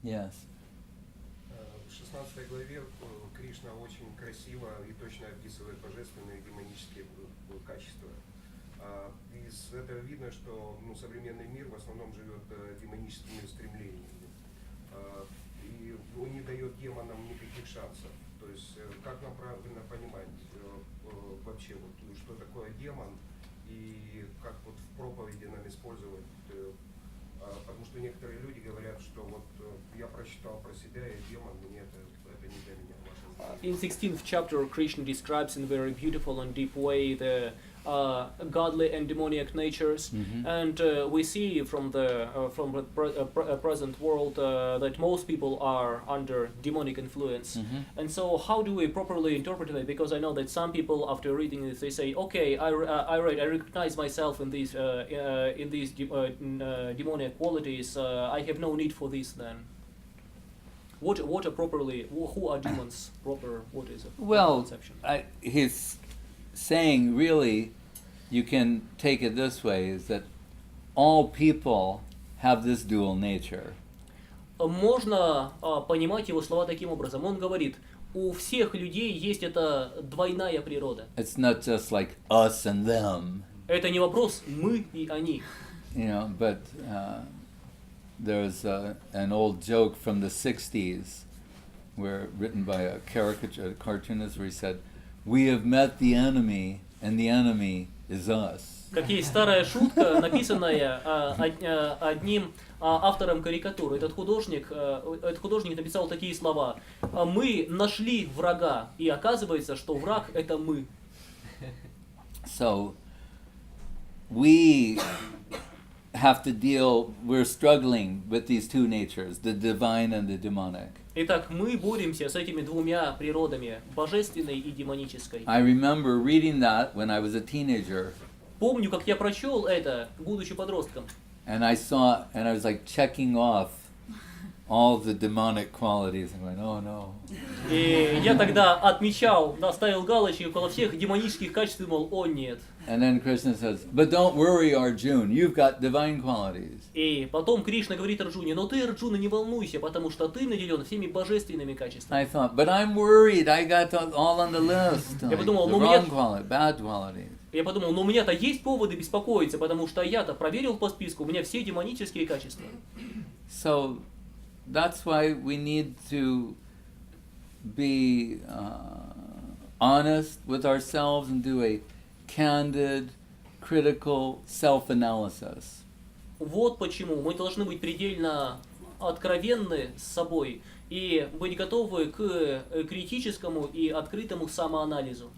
Yes. В 16 главе Кришна очень красиво и точно описывает божественные и демонические качества. Из этого видно, что современный мир в основном живет демоническими устремлениями. И он не дает демонам никаких шансов. То есть, как нам правильно понимать вообще, что такое демон, и как в проповеди нам использовать, потому что некоторые люди говорят, что я прочитал про себя, я демон, мне это не для меня. In 16th chapter, Krishna describes in a very beautiful and deep way the godly and demoniac natures, and we see from the present world that most people are under demonic influence. And so, how do we properly interpret it? Because I know that some people, after reading this, they say, "Okay, I recognize myself in these demoniac qualities. I have no need for this then." What are properly? Who are demons? What is it? Well, conception? He's saying really, you can take it this way: is that all people have this dual nature. Можно понимать его слова таким образом. Он говорит, у всех людей есть эта двойная природа. It's not just like us and them. Это не вопрос мы и они. But there's an old joke from the 60s, written by a cartoonist, where he said, "We have met the enemy, and the enemy is us." Как есть старая шутка, написанная одним автором карикатуры. Этот художник написал такие слова: "Мы нашли врага, и оказывается, что враг — это мы." So we're struggling with these two natures, the divine and the demonic. Итак, мы боремся с этими двумя природами, божественной и демонической. I remember reading that when I was a teenager. Помню, как я прочел это, будучи подростком. And I was like checking off all the demonic qualities and going, "Oh no." И я тогда отмечал, ставил галочки около всех демонических качеств, и мол, о нет. And then Krishna says, "But don't worry, Arjun, you've got divine qualities." И потом Кришна говорит Арджуне: но ты, Арджуна, не волнуйся, потому что ты наделен всеми божественными качествами. I thought, but I'm worried, I got all on the list. Я подумал, the wrong quality, bad qualities. Я подумал, но у меня-то есть поводы беспокоиться, потому что я-то проверил по списку, у меня все демонические качества. So that's why we need to be honest with ourselves and do a candid, critical self-analysis. Вот почему мы должны быть предельно откровенны с собой и быть готовы к критическому и открытому самоанализу.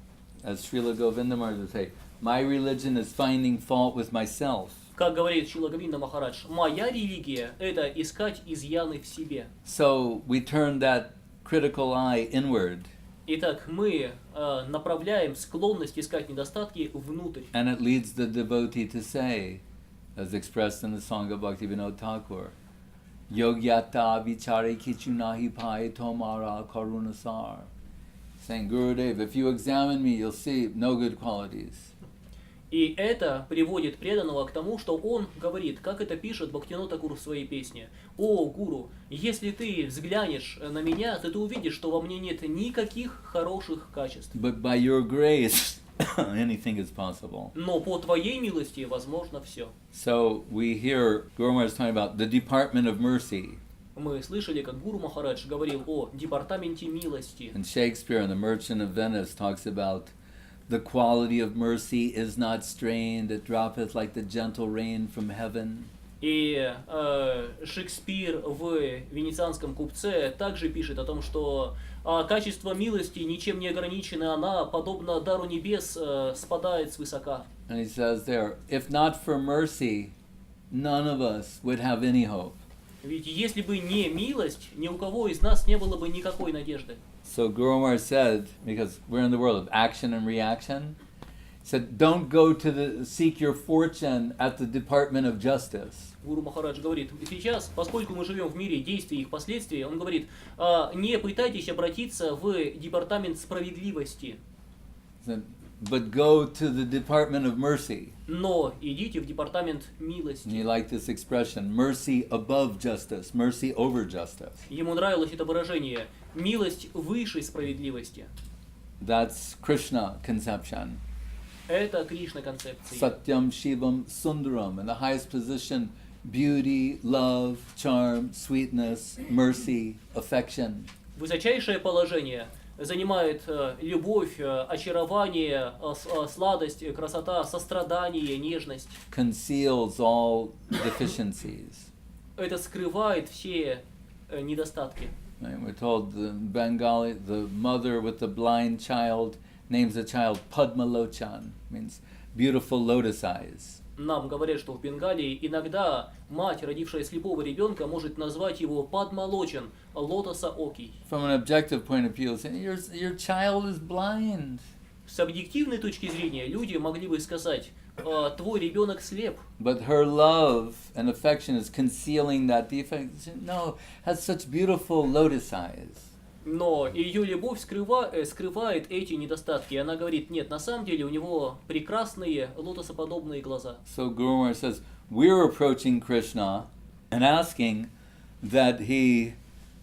As Srila Govinda Maharaj would say, my religion is finding fault with myself. Как говорит Шрила Говинда Махарадж, моя религия – это искать изъяны в себе. So we turn that critical eye inward. Итак, мы направляем склонность искать недостатки внутрь. And it leads the devotee to say, as expressed in the song of Bhaktivinoda Thakur, Yogyata vichare kichunahi pai tomara karunasar. Saying, Gurudev, if you examine me, you'll see no good qualities. И это приводит преданного к тому, что он говорит, как это пишет Бхактивинода Тхакур в своей песне: «О, Гуру, если ты взглянешь на меня, то ты увидишь, что во мне нет никаких хороших качеств. But by your grace, anything is possible. Но по твоей милости возможно все». So we hear Guru Maharaj talking about the department of mercy. Мы слышали, как Гуру Махарадж говорил о департаменте милости. And Shakespeare in The Merchant of Venice talks about the quality of mercy is not strained, it droppeth like the gentle rain from heaven. И Шекспир в «Венецианском купце» также пишет о том, что качество милости ничем не ограничено, она, подобно дару небес, спадает свысока. And he says there, if not for mercy, none of us would have any hope. Ведь если бы не милость, ни у кого из нас не было бы никакой надежды. So Guru Maharaj said, because we're in the world of action and reaction, said, don't go to seek your fortune at the Department of Justice. Гуру Махарадж говорит, сейчас, поскольку мы живем в мире действий и их последствий, он говорит, не пытайтесь обратиться в департамент справедливости. Said, but go to the Department of Mercy. Но идите в департамент милости. And you like this expression, mercy above justice, mercy over justice. Ему нравилось это выражение «милость выше справедливости». That's Krishna conception. Это Кришна концепция. Satyam Shivam Sundaram, in the highest position, beauty, love, charm, sweetness, mercy, affection. Высочайшее положение занимает любовь, очарование, сладость, красота, сострадание, нежность. Conceals all deficiencies. Это скрывает все недостатки. And we're told the Bengali, the mother with the blind child names the child Padmalochan, means beautiful lotus eyes. Нам говорят, что в Бенгалии иногда мать, родившая слепого ребенка, может назвать его Падмалочан, лотосоокий. From an objective point of view, saying your child is blind. С объективной точки зрения люди могли бы сказать, твой ребенок слеп. But her love and affection is concealing that defect. No, has such beautiful lotus eyes. Но ее любовь скрывает эти недостатки. И она говорит, нет, на самом деле у него прекрасные лотосоподобные глаза. So Guru Maharaj says, we're approaching Krishna and asking that he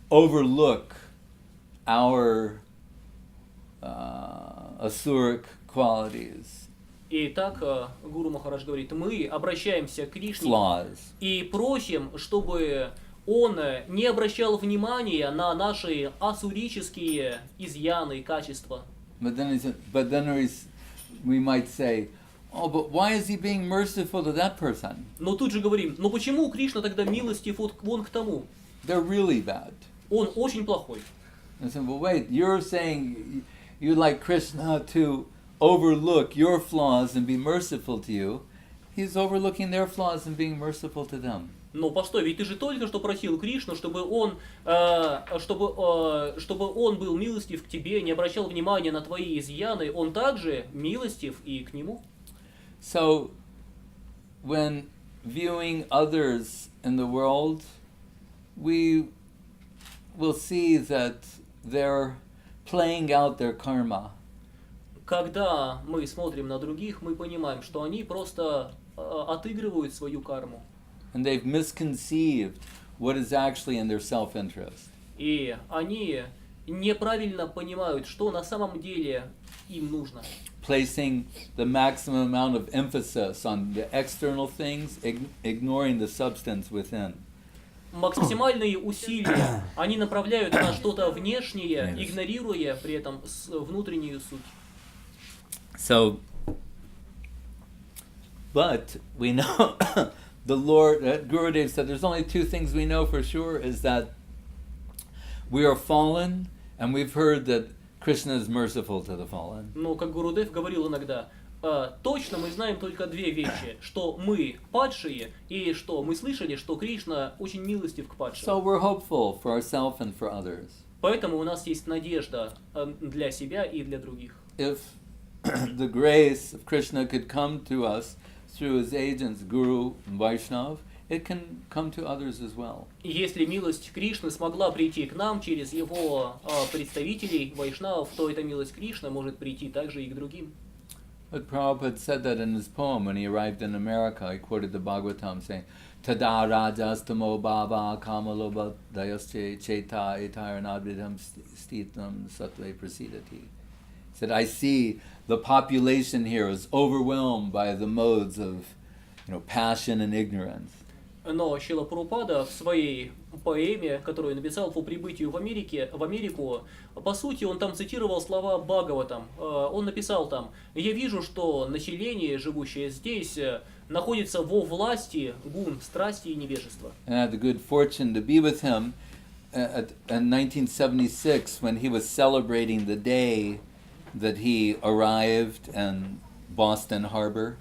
overlook our asuric qualities. И так Гуру Махарадж говорит, мы обращаемся к Кришне Flaws. и просим, чтобы он не обращал внимания на наши асурические изъяны и качества. But then we might say, oh, but why is he being merciful to that person? Но тут же говорим, но почему Кришна тогда милостив вон к тому? They're really bad. Он очень плохой. I said, well, wait, you're saying you'd like Krishna to overlook your flaws and be merciful to you. He's overlooking their flaws and being merciful to them. Но постой, ведь ты же только что просил Кришну, чтобы он был милостив к тебе, не обращал внимания на твои изъяны. Он также милостив и к нему. So, when viewing others in the world, we will see that they're playing out their karma. Когда мы смотрим на других, мы понимаем, что они просто отыгрывают свою карму. And they've misconceived what is actually in their self-interest. И они неправильно понимают, что на самом деле им нужно. Placing the maximum amount of emphasis on the external things, ignoring the substance within. Максимальные усилия они направляют на что-то внешнее, игнорируя при этом внутреннюю суть. So, but we know the Lord, Gurudev said, there's only two things we know for sure, is that we are fallen, and we've heard that Krishna is merciful to the fallen. Но, как Гурудев говорил иногда, точно мы знаем только две вещи, что мы падшие, и что мы слышали, что Кришна очень милостив к падшим. So we're hopeful for ourselves and for others. Поэтому у нас есть надежда для себя и для других. If the grace of Krishna could come to us through his agents, Guru and Vaishnav, it can come to others as well. Если милость Кришны смогла прийти к нам через его представителей, вайшнавов, то эта милость Кришны может прийти также и к другим. But Prabhupada said that in his poem when he arrived in America. He quoted the Bhagavatam saying, Tada rajastamo baba kamaloba dayasche cheta etaranadvidam stitam satve prasidati. He said, I see the population here is overwhelmed by the modes of, passion and ignorance. Но Шрила Прабхупада в своей поэме, которую написал по прибытию в Америку, по сути, он там цитировал слова Бхагаватам. Он написал там: «Я вижу, что население, живущее здесь, находится во власти гун, страсти и невежества». And I had the good fortune to be with him in 1976 when he was celebrating the day that he arrived in Boston Harbor.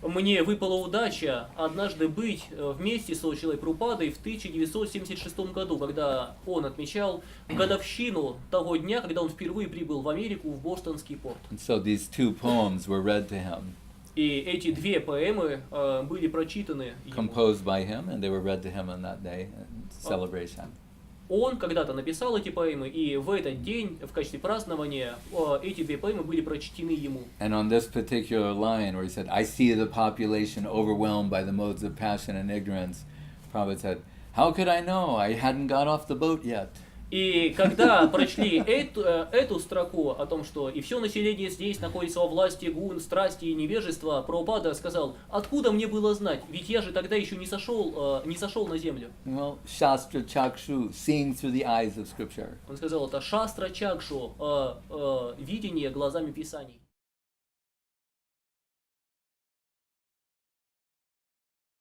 Мне выпала удача однажды быть вместе с Шрилой Прабхупадой в 1976 году, когда он отмечал годовщину того дня, когда он впервые прибыл в Америку, в Бостонский порт. And so these two poems were read to him. И эти две поэмы были прочитаны ему. Composed by him, and they were read to him on that day, celebration. он когда-то написал эти поэмы, и в этот день, в качестве празднования, эти две поэмы были прочтены ему. And on this particular line where he said, I see the population overwhelmed by the modes of passion and ignorance, Prabhupada said, how could I know? I hadn't got off the boat yet. И когда прочли эту строку о том, что и все население здесь находится во власти гун, страсти и невежества, Прабхупада сказал, откуда мне было знать, ведь я же тогда еще не сошел на землю. Well, Shastra Chakshu, seeing through the eyes of scripture. Он сказал, это шастра чакшу, видение глазами Писаний.